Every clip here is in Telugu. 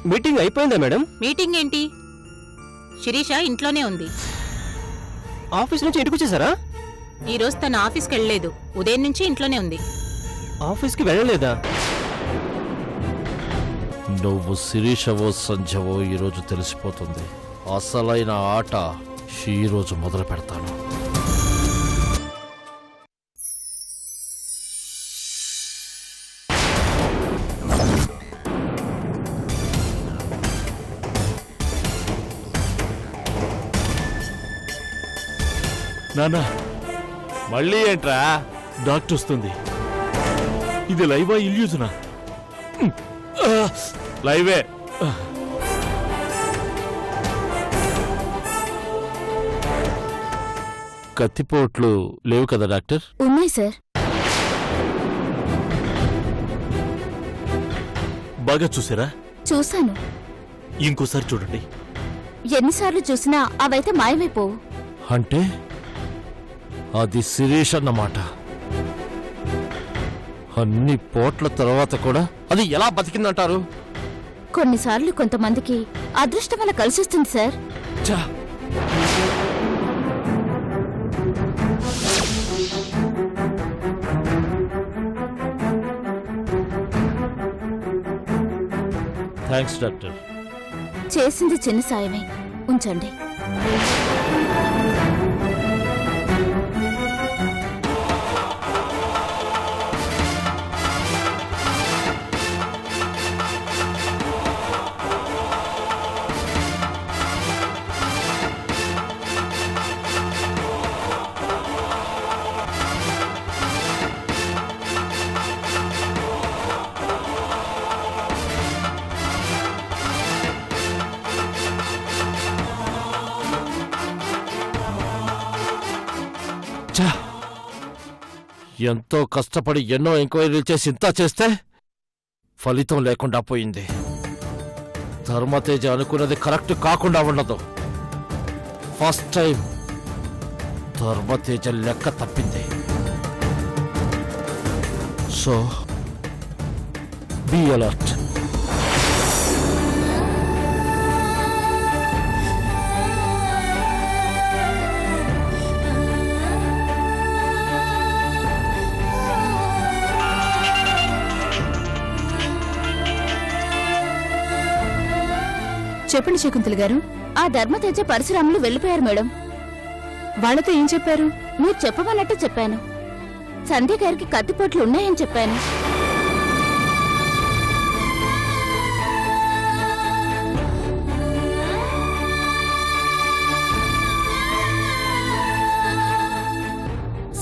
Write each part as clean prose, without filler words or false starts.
మీటింగ్ అయిపోయిందా మేడం? మీటింగ్ ఏంటి? శిరీష ఇంట్లోనే ఉంది. ఆఫీస్ నుంచి ఇంటికి వచ్చేసారా? ఈ రోజు తన ఆఫీస్కి వెళ్ళలేదు. ఉదయం నుంచి ఇంట్లోనే ఉంది. ఆఫీస్కి వెళ్ళలేదా? నువ్వు శిరీషవో సంధ్యవో ఈరోజు తెలిసిపోతుంది. అసలైన ఆట ఈరోజు మొదలు పెడతాను. నానా, మళ్ళీ ఏంట్రా? డాక్టర్ వస్తుంది. ఇది లైవా ఇల్యూజనా? లైవే. కత్తిపోట్లు లేవు కదా డాక్టర్? ఉన్నాయి సార్. బాగా చూసారా? చూశాను. ఇంకోసారి చూడండి. ఎన్నిసార్లు చూసినా అవైతే మాయమైపోవు. అంటే అది శిరీష్ అన్నమాట. అన్ని పోట్ల తర్వాత కూడా అది ఎలా బతికిందంటారు? కొన్నిసార్లు కొంతమందికి అదృష్టం వల్ల కలిసిస్తుంది సార్. ఛా! Thanks doctor. చేసింది చిన్న సాయమే, ఉంచండి. ఎంతో కష్టపడి ఎన్నో ఎంక్వైరీలు చేసి ఇంత చేస్తే ఫలితం లేకుండా పోయింది. ధర్మతేజ అనుకున్నది కరెక్ట్ కాకుండా ఉండదు. ఫస్ట్ టైం ధర్మతేజ లెక్క తప్పింది. So be alert. చెప్పండి శకుంతల గారు. ఆ ధర్మతేజ పరశురాములు వెళ్ళిపోయారు మేడం. వాళ్ళతో ఏం చెప్పారు? మీరు చెప్పమన్నట్టు చెప్పాను. సంధ్య గారికి కత్తిపోట్లు ఉన్నాయని చెప్పాను.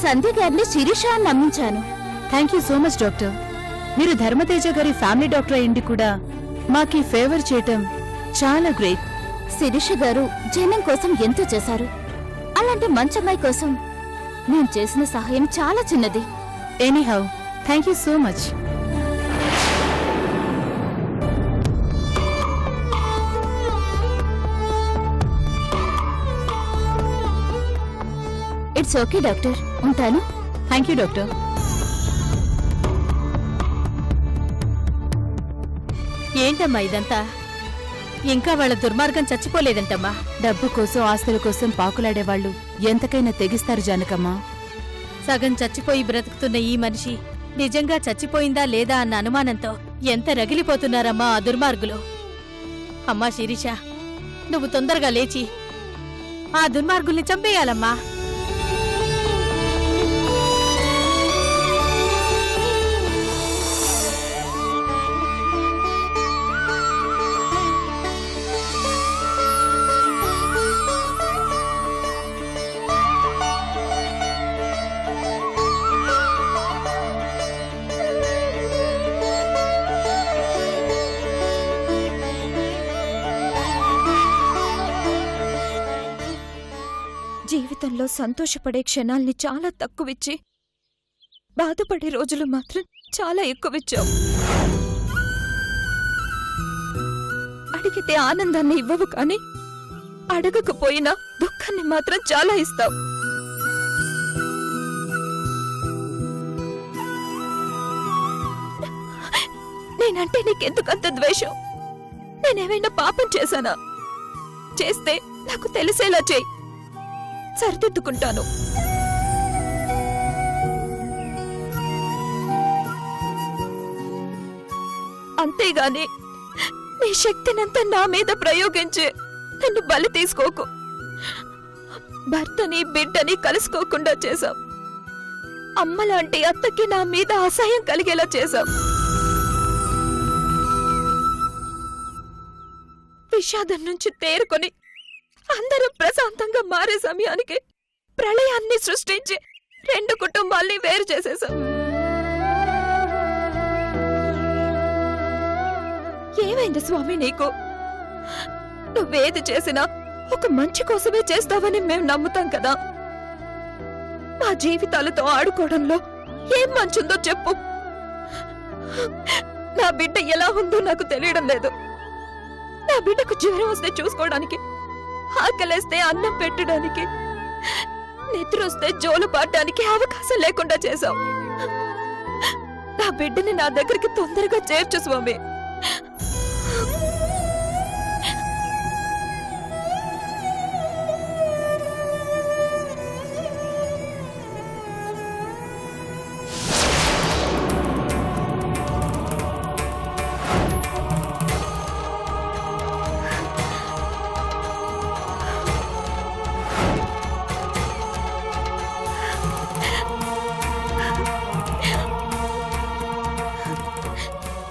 సంధ్య గారిని శిరీష అని నమ్మించాను. Thank you so much doctor. మీరు ధర్మతేజ గారి ఫ్యామిలీ డాక్టర్ అయ్యింది కూడా మాకీ ఫేవర్ చేయటం చాలా గ్రేట్. శిరీష గారు జనం కోసం ఎంతో చేశారు. అలాంటి మంచమ్మాయి కోసం నేను చేసిన సహాయం చాలా చిన్నది. Anyhow, thank you so much. It's okay doctor, ఉంటాను. Thank you doctor. ఏంటమ్మా ఇదంతా? ఇంకా వాళ్ళ దుర్మార్గం చచ్చిపోలేదంటమ్మా. డబ్బు కోసం ఆస్తుల కోసం పాకులాడేవాళ్లు ఎంతకైనా తెగిస్తారు జానకమ్మా. సగం చచ్చిపోయి బ్రతుకుతున్న ఈ మనిషి నిజంగా చచ్చిపోయిందా లేదా అన్న అనుమానంతో ఎంత రగిలిపోతున్నారమ్మా ఆ దుర్మార్గులు. అమ్మా శిరీష, నువ్వు తొందరగా లేచి ఆ దుర్మార్గుల్ని చంపేయాలమ్మా. జీవితంలో సంతోషపడే క్షణాల్ని చాలా తక్కువిచ్చి బాధపడే రోజులు మాత్రం చాలా ఎక్కువిచ్చావు. అడిగితే ఆనందాన్ని ఇవ్వవు కానీ అడగకపోయినా దుఃఖాన్ని మాత్రం చాలా ఇస్తావు. నేనంటే నీకెందుకంత ద్వేషం? నేనేమైనా పాపం చేశానా? చేస్తే నాకు తెలిసేలా చేయి, సరిదిద్దుకుంటాను. అంతేగాని నీ శక్తినంతా నా మీద ప్రయోగించి నన్ను బలి తీసుకోకు. భర్తని బిడ్డని కలుసుకోకుండా చేశావు. అమ్మలాంటి అత్తకి నా మీద అసహ్యం కలిగేలా చేశావు. విషాదం నుంచి తేరుకొని అందరూ ప్రశాంతంగా మారే సమయానికి ప్రళయాన్ని సృష్టించి 2 కుటుంబాల్ని వేరు చేసేశావు. ఏమైంది స్వామి నీకు? నువ్వేది చేసినా ఒక మంచి కోసమే చేస్తావని మేం నమ్ముతాం కదా. మా జీవితాలతో ఆడుకోవడంలో ఏం మంచుందో చెప్పు. నా బిడ్డ ఎలా ఉందో నాకు తెలియడం లేదు. నా బిడ్డకు జ్వరం వస్తే చూసుకోవడానికి, ఆకలేస్తే అన్నం పెట్టడానికి, నిద్ర వస్తే జోలు పాడడానికి అవకాశం లేకుండా చేశావు. నా బిడ్డని నా దగ్గరికి తొందరగా చేర్చు స్వామి.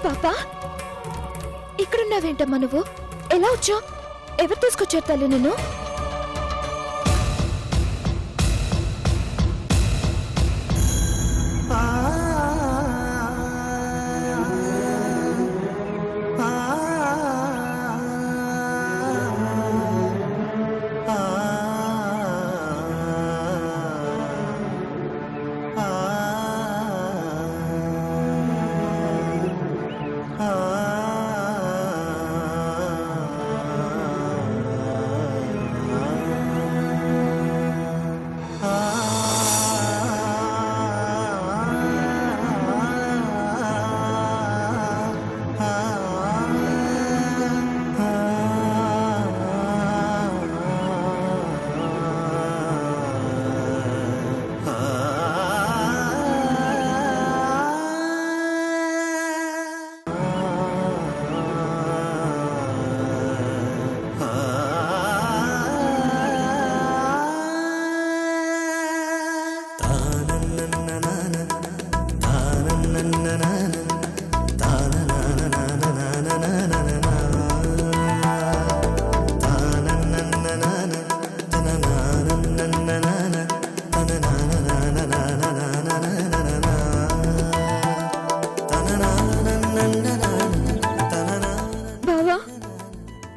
పాపా, ఇక్కడున్నావేంటమ్మా నువ్వు? ఎలా వచ్చావు? ఎవరు తీసుకొచ్చారు తల్లి నిన్ను?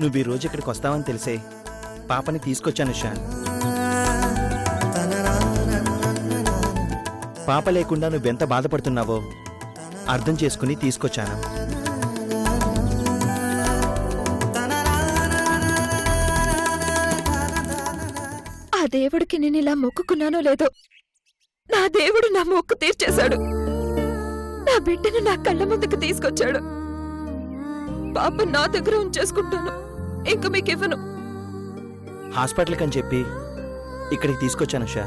నువ్వు ఈ రోజు ఇక్కడికి వస్తావని తెలిసే పాపని తీసుకొచ్చాను ఉషా. పాప లేకుండా నువ్వెంత బాధపడుతున్నావో అర్థం చేసుకుని తీసుకొచ్చాను. ఆ దేవుడికి నేను ఇలా మొక్కుకున్నానో లేదో, నా దేవుడు నా మొక్కు తీర్చేశాడు. నా బిడ్డను నా కళ్ళ ముందుకు తీసుకొచ్చాడు. పాప నా దగ్గర ఉంచేసుకుంటాను, ఇంక మీకు ఇవ్వను. హాస్పిటల్కి అని చెప్పి ఇక్కడికి తీసుకొచ్చాను ఉషా.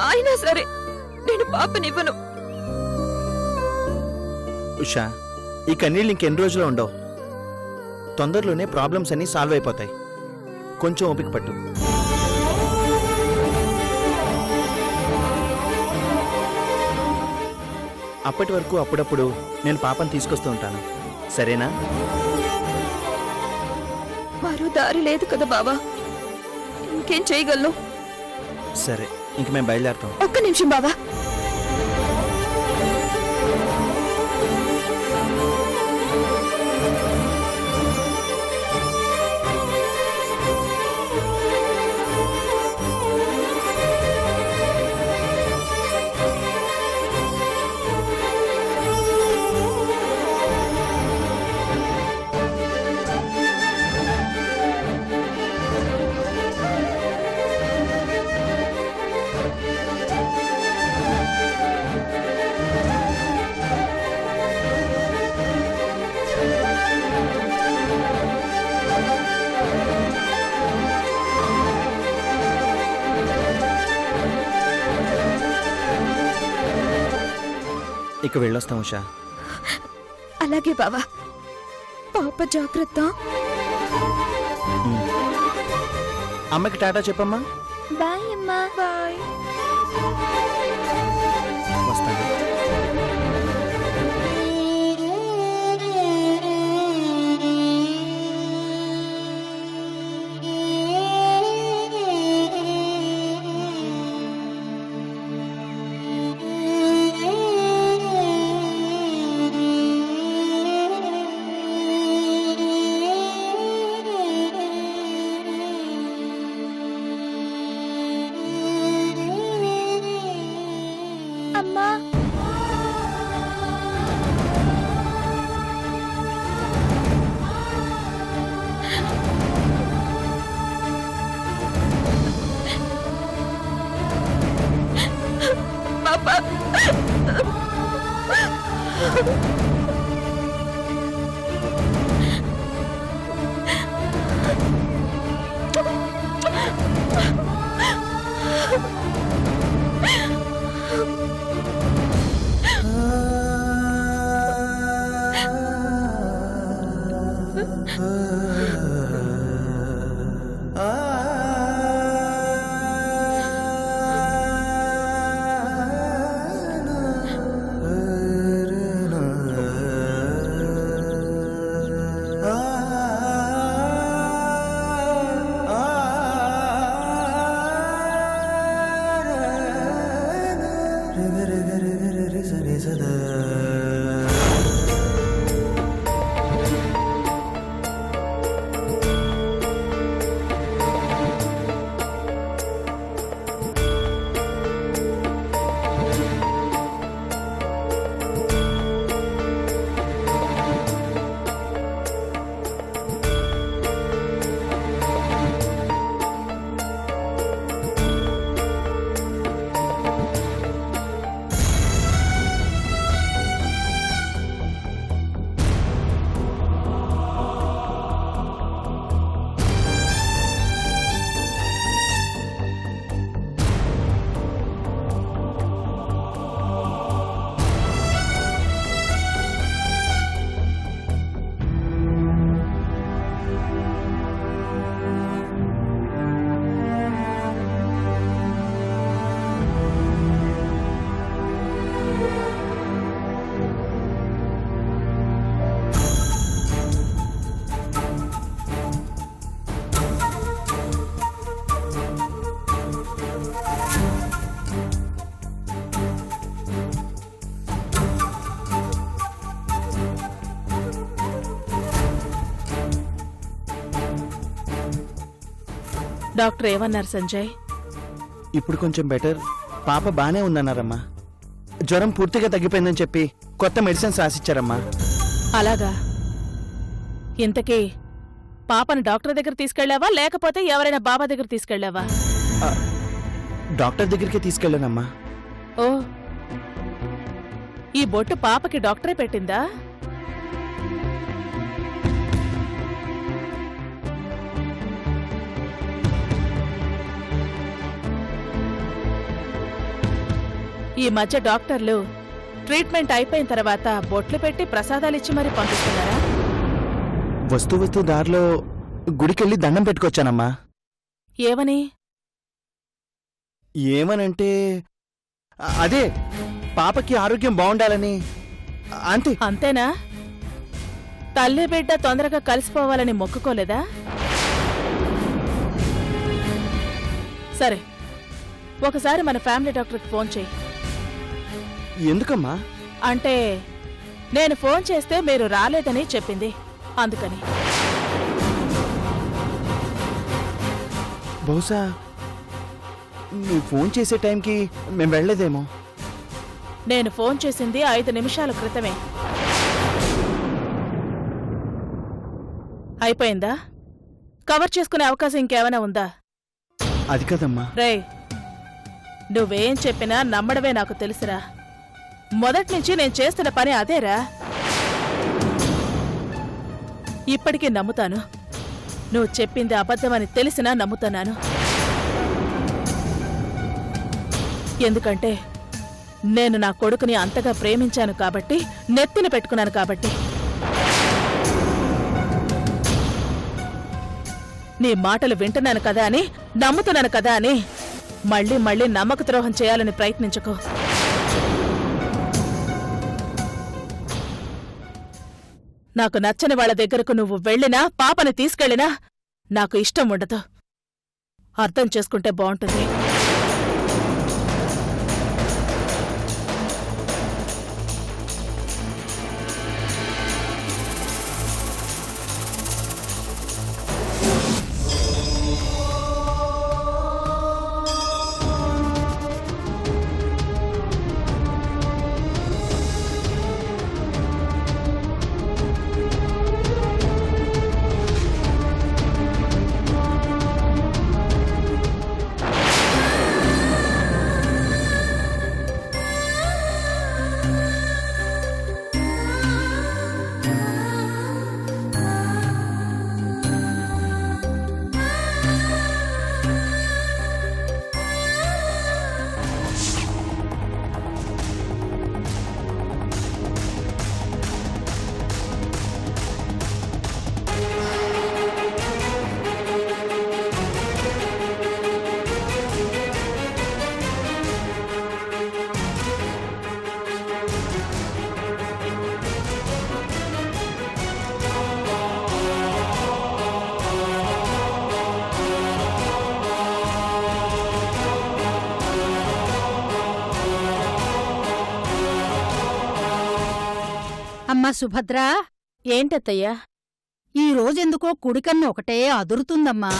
అయినా సరే నేను పాపనివ్వను. ఉషా, ఈ కన్నీళ్ళు ఇంకెన్ని రోజులు ఉండవు. తొందరలోనే ప్రాబ్లమ్స్ అన్నీ సాల్వ్ అయిపోతాయి. కొంచెం ఓపిక పట్టు. అప్పటి వరకు అప్పుడప్పుడు నేను పాపను తీసుకొస్తూ ఉంటాను, సరేనా? మరో దారి లేదు కదా బావా, ఇంకేం చేయగలను? సరే, ఇంక మేము బయలుదేరుతాం. ఒక్క నిమిషం బావా. ఇక వెళ్ళొస్తాం ఉషా. అలాగే బావా, పాప జాగ్రత్త. అమ్మకి టాటా చెప్పమ్మా. బాయ్ అమ్మా. బాయ్. వస్తాను. అమ్మా. పాప. డాక్టర్ ఏమన్నారు సంజయ్? ఇప్పుడు కొంచెం బెటర్. పాప బానే ఉందన్నారమ్మా. జ్వరం పూర్తిగా తగ్గిపోయిందని చెప్పి కొత్త మెడిసిన్స్ రాసిచ్చారమ్మా. అలాగా? ఇంతకీ పాపను డాక్టర్ దగ్గర తీసుకెళ్లావా లేకపోతే ఎవరైనా బాబా దగ్గర తీసుకెళ్లావా? డాక్టర్ దగ్గరికి తీసుకెళ్ళానమ్మా. ఓ, ఈ బొట్టు పాపకి డాక్టరే పెట్టిందా? ఈ మధ్య డాక్టర్లు ట్రీట్మెంట్ అయిపోయిన తర్వాత బొట్లు పెట్టి ప్రసాదాలిచ్చి మరీ పంపిస్తున్నారా? వస్తూ దారిలో గుడికెళ్ళి దండం పెట్టుకొచ్చానమ్మా. ఏమని? ఏమనంటే అదే పాపకి ఆరోగ్యం బాగుండాలని. అంతే. అంతేనా? తల్లి బిడ్డ తొందరగా కలిసిపోవాలని మొక్కుకోలేదా? సరే, ఒకసారి మన ఫ్యామిలీ డాక్టర్కి ఫోన్ చేయి. ఎందుకమ్మా? అంటే నేను ఫోన్ చేస్తే మీరు రాలేదని చెప్పింది, అందుకని. బహుశా నువ్వు ఫోన్ చేసే టైంకి మేము వెళ్ళలేదేమో. నేను ఫోన్ చేసింది 5 నిమిషాల క్రితమే. అయిపోయిందా? కవర్ చేసుకునే అవకాశం ఇంకేమైనా ఉందా? అది కదమ్మా. రేయ్, నువ్వేం చెప్పినా నమ్మడమే నాకు తెలుసురా. మొదట్నుంచి నేను చేస్తున్న పని అదేరా. ఇప్పటికీ నమ్ముతాను. నువ్వు చెప్పింది అబద్ధమని తెలిసినా నమ్ముతున్నాను. ఎందుకంటే నేను నా కొడుకుని అంతగా ప్రేమించాను కాబట్టి, నెత్తిన పెట్టుకున్నాను కాబట్టి. నీ మాటలు వింటున్నాను కదా అని, నమ్ముతున్నాను కదా అని మళ్ళీ మళ్ళీ నమ్మక ద్రోహం చేయాలని ప్రయత్నించకు. నాకు నచ్చని వాళ్ళ దగ్గరకు నువ్వు వెళ్ళినా, పాపని తీసుకెళ్ళినా నాకు ఇష్టం ఉండదు. అర్థం చేసుకుంటే బావుంటుంది. అమ్మా సుభద్రా, ఏంటత్తయ్యా? ఈ రోజెందుకో కుడికన్ను ఒకటే అదురుతుందమ్మా.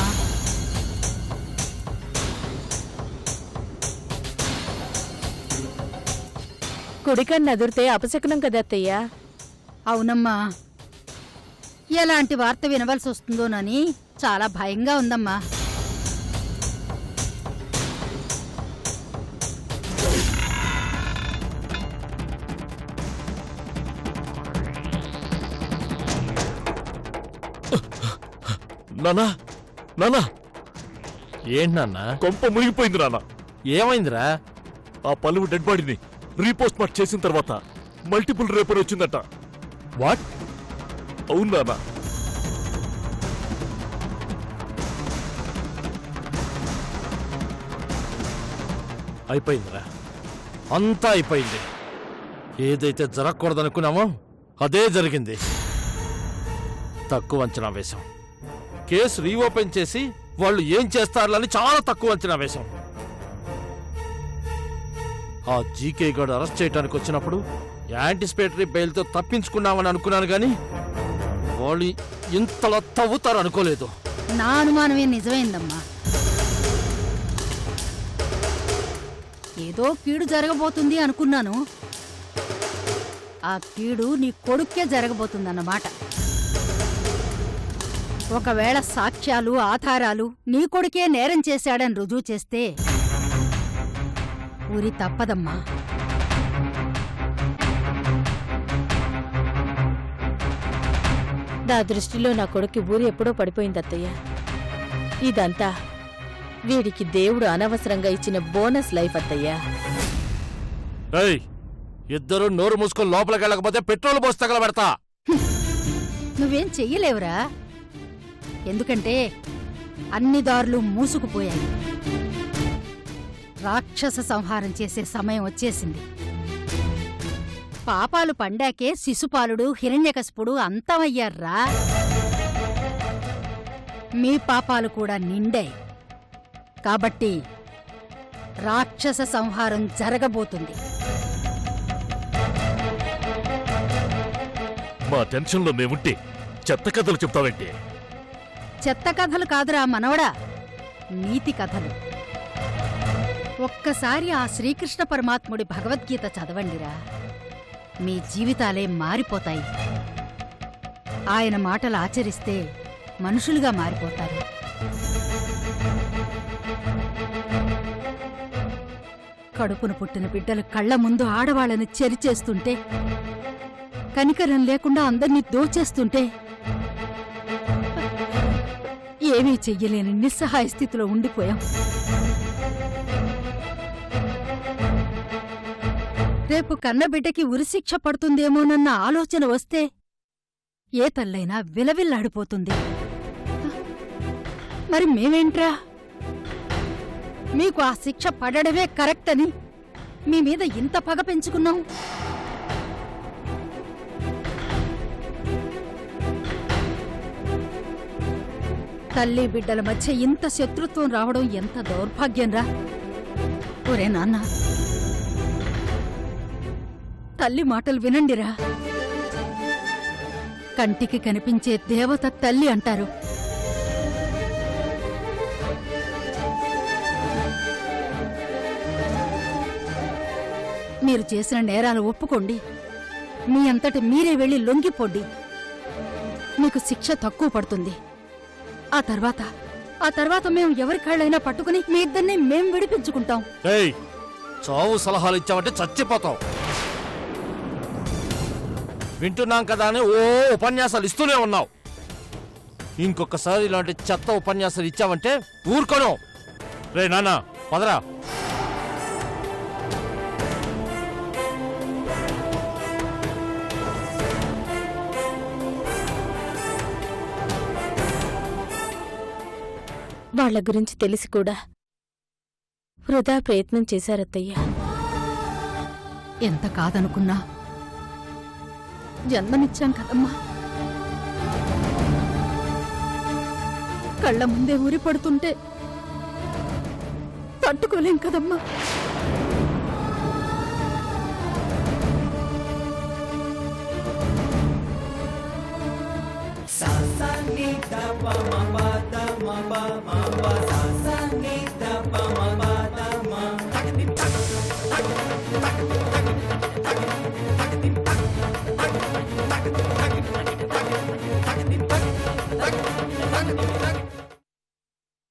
కుడికన్ను అదిరితే అపశకునం కదా అత్తయ్యా? అవునమ్మా, ఎలాంటి వార్త వినవలసి వస్తుందోనని చాలా భయంగా ఉందమ్మా. నానా, నానా, ఏంటి నాన్న? కొంప మునిగిపోయింది నానా. ఏమైందిరా? ఆ పలువు డెడ్ బాడీని రీపోస్ట్ మార్ట్ చేసిన తర్వాత మల్టిపుల్ రేపర్ వచ్చిందట. వాట్? అవును నానా. అయిపోయిందిరా, అంతా అయిపోయింది. ఏదైతే జరగకూడదనుకున్నామో అదే జరిగింది. తక్కువ అంచనా వేశాం. కేసు రీఓపెన్ చేసి వాళ్ళు ఏం చేస్తారని చాలా తక్కువ అంచనా వేశాం. ఆ జీకే గార్డు అరెస్ట్ చేయడానికి వచ్చినప్పుడు యాంటిసిపేటరీ బెయిల్తో తప్పించుకున్నామని అనుకున్నాను గాని వాళ్ళు ఇంతలా తవ్వుతారు అనుకోలేదు. నా అనుమానమే నిజమైందమ్మా. ఏదో కీడు జరగబోతుంది అనుకున్నాను. ఆ కీడు నీ కొడుక్కే జరగబోతుందన్నమాట. ఒకవేళ సాక్ష్యాలు, ఆధారాలు నీ కొడుకే నేరం చేశాడని రుజువు చేస్తే ఊరి తప్పదమ్మా. నా దృష్టిలో నా కొడుకు ఊరి ఎప్పుడో పడిపోయింది అత్తయ్య. ఇదంతా వీడికి దేవుడు అనవసరంగా ఇచ్చిన బోనస్ లైఫ్ అత్తయ్యా. ఏయ్, ఇద్దరు నోరు మూసుకొని లోపలికి వెళ్ళకపోతే పెట్రోల్ పోసి తగలబెడతా. నువ్వేం చెయ్యలేవురా, ఎందుకంటే అన్ని దారులు మూసుకుపోయాయి. రాక్షస సంహారం చేసే సమయం వచ్చేసింది. పాపాలు పండాకే శిశుపాలుడు, హిరణ్యకశిపుడు అంతమయ్యారా. మీ పాపాలు కూడా నిండాయి కాబట్టి రాక్షస సంహారం జరగబోతుంది. మా టెన్షన్లో మేముంటే చెత్త కథలు చెప్తావేంటి? చెత్త కథలు కాదురా మనవడా, నీతి కథలు. ఒక్కసారి ఆ శ్రీకృష్ణ పరమాత్ముడి భగవద్గీత చదవండిరా, మీ జీవితాలే మారిపోతాయి. ఆయన మాటలు ఆచరిస్తే మనుషులుగా మారిపోతారు. కడుపును పుట్టిన బిడ్డలు కళ్ల ముందు ఆడవాళ్ళని చెరిచేస్తుంటే, కనికరం లేకుండా అందర్నీ దోచేస్తుంటే ఏమీ చెయ్యలేని నిస్సహాయ స్థితిలో ఉండిపోయాం. రేపు కన్నబిడ్డకి ఉరిశిక్ష పడుతుందేమోనన్న ఆలోచన వస్తే ఏ తల్లైనా విలవిల్లాడిపోతుంది. మరి మేమేంట్రా? మీకు ఆ శిక్ష పడడమే కరెక్ట్ అని మీ మీద ఇంత పగ పెంచుకున్నాం. తల్లి బిడ్డల మధ్య ఇంత శత్రుత్వం రావడం ఎంత దౌర్భాగ్యంరా. ఒరే నాన్న, తల్లి మాటలు వినండిరా. కంటికి కనిపించే దేవత తల్లి అంటారు. మీరు చేసిన నేరాలు ఒప్పుకోండి. మీ అంతటి మీరే వెళ్లి లొంగిపోండి. మీకు శిక్ష తక్కువ పడుతుంది. ఆ తర్వాత మేము ఎవరి కాళ్ళైనా పట్టుకుని మీ ఇద్దరిని మేం విడిపించుకుంటాం. ఏయ్, చావు సలహాలు ఇచ్చావంటే చచ్చిపోతావు. వింటున్నాం కదా అని ఓ ఉపన్యాసాలు ఇస్తూనే ఉన్నావు. ఇంకొకసారి ఇలాంటి చెత్త ఉపన్యాసాలు ఇచ్చావంటే ఊరుకోను. రే నాన్న, పదరా. వాళ్ళ గురించి తెలిసి కూడా వృధా ప్రయత్నం చేశారత్తయ్య. ఎంత కాదనుకున్నా జన్మనిచ్చాం కదమ్మా. కళ్ళ ముందే ఊరి పడుతుంటే తట్టుకోలేం కదమ్మా. Thank you.